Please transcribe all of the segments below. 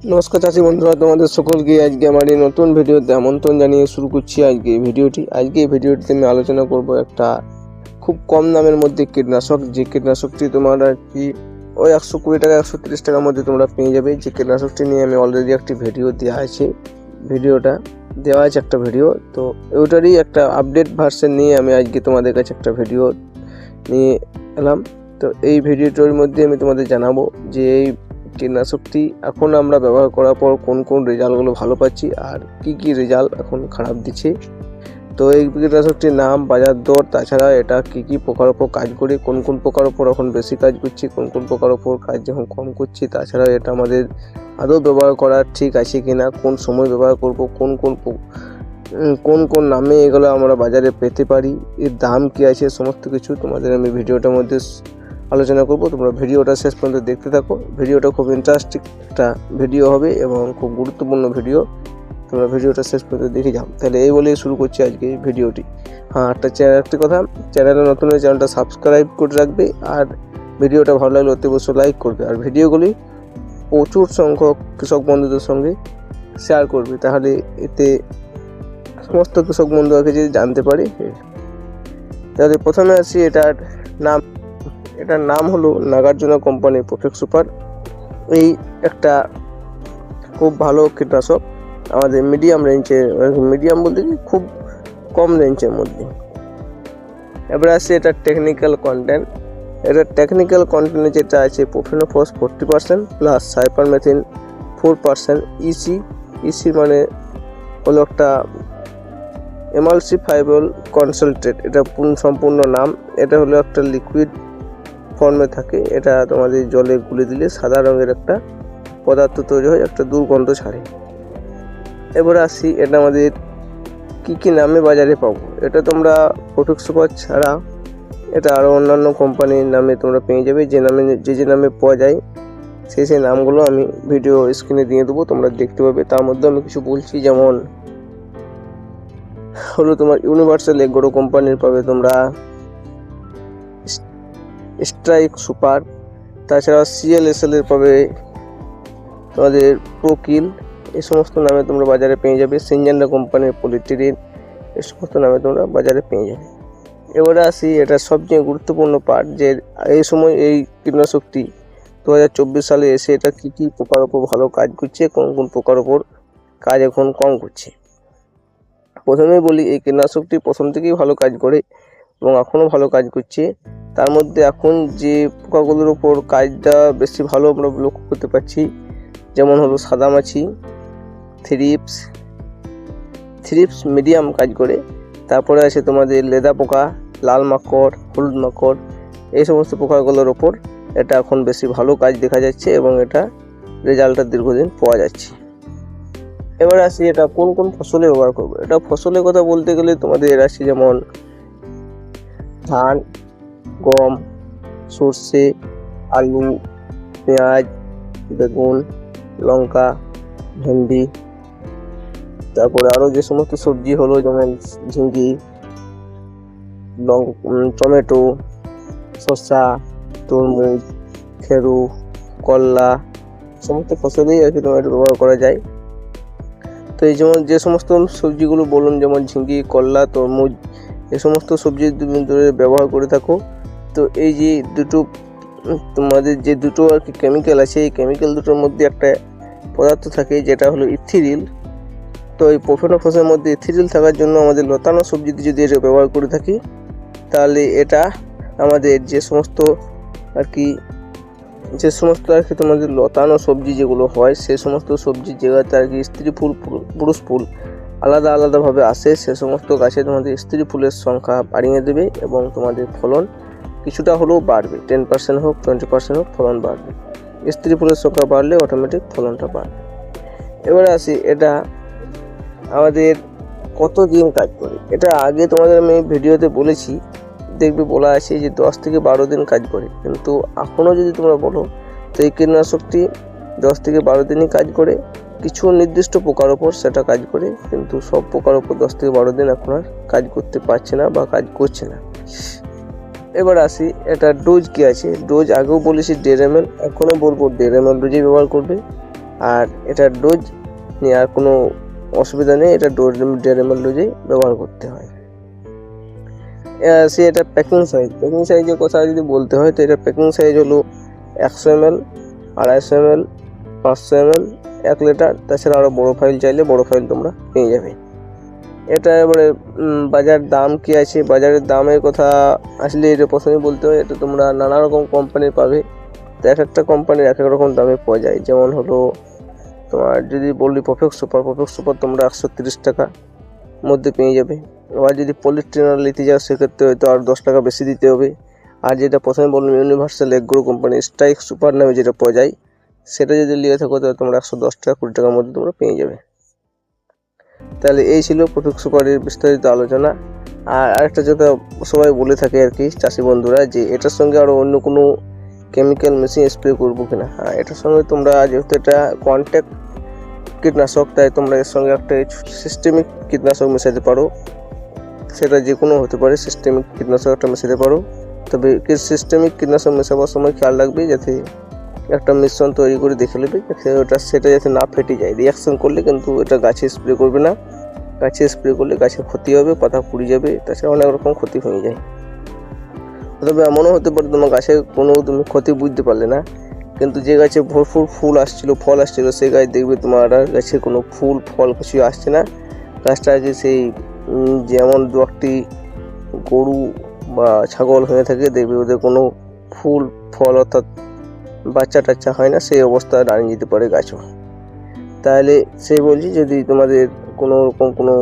নমস্কার চাষি বন্ধুরা, তোমাদের সকলকে আজকে আমার এই নতুন ভিডিওতে আমন্ত্রণ জানিয়ে শুরু করছি আজকে এই ভিডিওটিতে আমি আলোচনা করব একটা খুব কম দামের মধ্যে কীটনাশক, যে কীটনাশকটি তোমার আর কি ওই 120 টাকা 130 টাকার মধ্যে তোমরা পেয়ে যাবে। যে কীটনাশকটি নিয়ে আমি অলরেডি একটি ভিডিও দেওয়া আছে, একটা ভিডিও, তো ওইটারই একটা আপডেট ভার্সন নিয়ে আমি আজকে তোমাদের কাছে একটা ভিডিও নিয়ে এলাম। তো এই ভিডিওটার মধ্যে আমি তোমাদের জানাবো যে এই কীটনাশকটি এখন আমরা ব্যবহার করার পর কোন কোন রেজাল্টগুলো ভালো পাচ্ছি আর কি রেজাল্ট এখন খারাপ দিচ্ছে। তো এই কীটনাশকটির নাম, বাজার দর, তাছাড়া এটা কি পোকার ওপর কাজ করে, কোন কোন পোকার ওপর এখন বেশি কাজ করছে, কোন কোন পোকার ওপর কাজ যখন কম করছে, তাছাড়া এটা আমাদের আদৌ ব্যবহার করা ঠিক আছে কিনা, কোন সময় ব্যবহার করব, কোন কোন নামে এগুলো আমরা বাজারে পেতে পারি, এর দাম কি আছে, সমস্ত কিছু তোমাদের আমি ভিডিওটার মধ্যে আলোচনা করব। তোমরা ভিডিওটা শেষ পর্যন্ত দেখতে থাকো। ভিডিওটা খুব ইন্টারেস্টিং একটা ভিডিও হবে এবং খুব গুরুত্বপূর্ণ ভিডিও। তোমরা ভিডিওটা শেষ পর্যন্ত দেখে যাও। তাহলে এই বলেই শুরু করছি আজকে ভিডিওটি। একটি কথা, চ্যানেলে নতুন হলে চ্যানেলটা সাবস্ক্রাইব করে রাখবে আর ভিডিওটা ভালো লাগলে অতি অবশ্যই লাইক করবে আর ভিডিওগুলি প্রচুর সংখ্যক কৃষক বন্ধুদের সঙ্গে শেয়ার করবে, তাহলে এতে সমস্ত কৃষক বন্ধুরা কাছে জানতে পারে। তাহলে প্রথমে আসি এটার নাম হলো নাগার্জুনা কোম্পানির প্রফেক্ট সুপার। এই একটা খুব ভালো কীটনাশক, আমাদের মিডিয়াম বলতে কি খুব কম রেঞ্জের মধ্যে। এবার আসছে এটা টেকনিক্যাল কন্টেন্ট যেটা আছে প্রোফেনোফস 40% প্লাস সাইপারমেথিন 4%, ইসি মানে হলো একটা এমালসিফাইবল কনসেন্ট্রেট, এটা সম্পূর্ণ নাম। এটা হলো একটা লিকুইড ফর্মে থাকে, এটা তোমাদের জলে গুলে দিলে সাদা রঙের একটা পদার্থ তৈরি হয়, একটা দুর্গন্ধ ছাড়ে। এবার আসি এটা আমাদের কি নামে বাজারে পাবো। এটা তোমরা প্রফেক্ট সুপার ছাড়া এটা আরও অন্যান্য কোম্পানির নামে তোমরা পেয়ে যাবে। যে নামে পাওয়া যায় সেই নামগুলো আমি ভিডিও স্ক্রিনে দিয়ে দেবো, তোমরা দেখতে পাবে। তার মধ্যে আমি কিছু বলছি, যেমন হলো তোমার ইউনিভার্সাল এগ্রো কোম্পানির পাবে তোমরা স্ট্রাইক সুপার, তাছাড়া CLSL এর পাবে তোমাদের প্রোকিল, এই সমস্ত নামে তোমরা বাজারে পেয়ে যাবে। সিনজেন্ডা কোম্পানির পলিটিরিন, এই সমস্ত নামে তোমরা বাজারে পেয়ে যাবে। এবারে আসি এটা সবচেয়ে গুরুত্বপূর্ণ পার্ট, যে এই সময় এই কীটনাশকটি 2024 সালে এসে এটা কি পোকার ওপর ভালো কাজ করছে, কোন কোন পোকার ওপর কাজ এখন কম করছে। প্রথমেই বলি, এই কীটনাশকটি প্রথম থেকেই ভালো কাজ করে এবং এখনও ভালো কাজ করছে। তার মধ্যে এখন যে পোকাগুলোর ওপর কাজটা বেশি ভালো আমরা লক্ষ্য করতে পারছি, যেমন হলো সাদামাছি, থ্রিপস মিডিয়াম কাজ করে। তারপরে আছে তোমাদের লেদা পোকা, লাল মাকড়, হলুদ মাকড়, এই সমস্ত পোকাগুলোর ওপর এটা এখন বেশি ভালো কাজ দেখা যাচ্ছে এবং এটা রেজাল্টটা দীর্ঘদিন পাওয়া যাচ্ছে। এবার আসি এটা কোন কোন ফসলে ব্যবহার করবো। এটা ফসলের কথা বলতে গেলে তোমাদের আছে যেমন ধান, গম, সর্ষে, আলু, পেঁয়াজ, বেগুন, লঙ্কা, ভেন্ডি, তারপরে আরও যে সমস্ত সবজি হলো যেমন ঝিঙ্গি, টমেটো, শসা, তরমুজ, খেরু, করলা, সমস্ত ফসলেই আর কি টমেটো ব্যবহার করা যায়। তো এই যেমন যে সমস্ত সবজিগুলো বলুন, যেমন ঝিঙ্গি, করলা, তরমুজ, এই সমস্ত সবজি তুমি ব্যবহার করে থাকো। তো এই যে তোমাদের যে দুটো আর কি কেমিক্যাল আছে, এই কেমিক্যাল দুটোর মধ্যে একটা পদার্থ থাকে যেটা হলো ইথিরিল। তো এই প্রোফেনোফসের মধ্যে ইথিরিল থাকার জন্য আমাদের লতানো সবজিতে যদি এটা ব্যবহার করে থাকি, তাহলে এটা আমাদের যে সমস্ত আর কি তোমাদের লতানো সবজি যেগুলো হয়, সে সমস্ত সবজির জায়গাতে আর কি স্ত্রী ফুল, পুরুষ ফুল আলাদাভাবে আসে, সে সমস্ত গাছে তোমাদের স্ত্রী ফুলের সংখ্যা বাড়িয়ে দেবে এবং তোমাদের ফলন কিছুটা হলেও বাড়বে। 10% হোক 20% হোক, ফলন বাড়বে। স্ত্রী ফুলের সংখ্যা বাড়লে অটোমেটিক ফলনটা বাড়বে। এবারে আসি এটা আমাদের কতদিন কাজ করে। এটা আগে তোমাদের আমি ভিডিওতে বলেছি, দেখবে বলা আছে যে 10 থেকে 12 দিন কাজ করে, কিন্তু এখনও যদি তোমরা বলো তো এই কীটনাশকটি 10 থেকে 12 দিনই কাজ করে। কিছু নির্দিষ্ট পোকার ওপর সেটা কাজ করে, কিন্তু সব পোকার ওপর 10 থেকে 12 দিন এখন আর কাজ করতে পারছে না বা কাজ করছে না। এবার আসি এটা ডোজ কি আছে। ডোজ আগেও বলেছি 1.5 ml, এখনও বলবো 1.5 ml ডোজে ব্যবহার করবে। আর এটার ডোজ নিয়ে আর কোনো অসুবিধা নেই, এটা 1.5 ml ডোজেই ব্যবহার করতে হয়। সে এটা প্যাকিং সাইজের কথা যদি বলতে হয় তো এটা প্যাকিং সাইজ হলো 100 ml, 250 ml, 500 ml, 1 লিটার। তাছাড়া আরও বড়ো ফাইল চাইলে বড়ো ফাইল তোমরা পেয়ে যাবে। এটা এবারে বাজার দাম কি আছে, বাজারের দামের কথা আসলে এটা প্রথমে বলতে হয়, এটা তোমরা নানা রকম কোম্পানির পাবে। তো এক একটা কোম্পানির এক এক রকম দামে পাওয়া যায়। যেমন হলো তোমার যদি বললি পারফেক্ট সুপার তোমরা 130 টাকা মধ্যে পেয়ে যাবে। এবার যদি পলিট্রিনার নিতে যাও সেক্ষেত্রে হয়তো আর 10 টাকা বেশি দিতে হবে। আর যেটা প্রথমে বললাম universal agro company strike super নামে যেটা পাওয়া যায়, সেটা যদি নিয়ে থাকো তাহলে তোমরা 110 টাকা 20 টাকার মধ্যে তোমরা পেয়ে যাবে। তাহলে এই ছিল পারফেক্ট সুপারের বিস্তারিত আলোচনা। আর আরেকটা যেটা সবাই বলে থাকে আর কি চাষি বন্ধুরা, যে এটার সঙ্গে আরও অন্য কোনো কেমিক্যাল মেশিন স্প্রে করবো কিনা। হ্যাঁ, এটার সঙ্গে তোমরা যেহেতু এটা কন্ট্যাক্ট কীটনাশক, তাই তোমরা এর সঙ্গে একটা সিস্টেমিক কীটনাশক মেশাতে পারো। সেটা যে কোনো হতে পারে, সিস্টেমিক কীটনাশক একটা মেশাতে পারো। তবে সিস্টেমিক কীটনাশক মেশাবার সময় খেয়াল রাখবে যাতে একটা মিশ্রণ তৈরি করে দেখে নেবে সেটা যাতে না ফেটে যায়। রিয়াকশন করলে কিন্তু এটা গাছে স্প্রে করবে না, গাছে স্প্রে করলে গাছের ক্ষতি হবে, পাতা পুড়ে যাবে, তাছাড়া অনেক রকম ক্ষতি হয়ে যায়। তবে এমনও হতে পারে তোমার গাছের কোনো তুমি ক্ষতি বুঝতে পারলে না, কিন্তু যে গাছে ভরপুর ফল আসছিল সেই গাছ দেখবে তোমার গাছে কোনো ফল কিছু আসছে না। গাছটা আগে সেই যেমন 2-1টি গরু বা ছাগল হয়ে থাকে, দেখবে ওদের কোনো ফল অর্থাৎ বাচ্চা টাচ্চা হয় না, সেই অবস্থায় দাঁড়িয়ে যেতে পারে গাছও। তাহলে সেই বলছি যদি তোমাদের কোনো রকম কোনো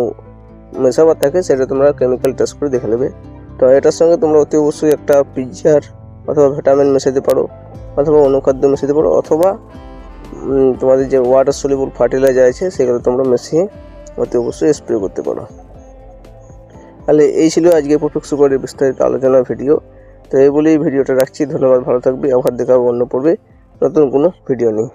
মেশাবার থাকে সেটা তোমরা কেমিক্যাল টেস্ট করে দেখে নেবে। তো এটার সঙ্গে তোমরা অতি অবশ্যই একটা পিজিআর অথবা ভিটামিন মেশাতে পারো, অথবা অনুখাদ্য মেশাতে পারো, অথবা তোমাদের যে ওয়াটার সলিউবল ফার্টিলাইজার আছে সেগুলো তোমরা মিশিয়ে অতি অবশ্যই স্প্রে করতে পারো। তাহলে এই ছিল আজকে পারফেক্ট সুপারের বিস্তারিত আলোচনা ভিডিও। তো এই বলেই ভিডিওটা রাখছি। ধন্যবাদ, ভালো থাকবে। আবার দেখা হবে অন্য পর্বে নতুন কোনো ভিডিও নিয়ে।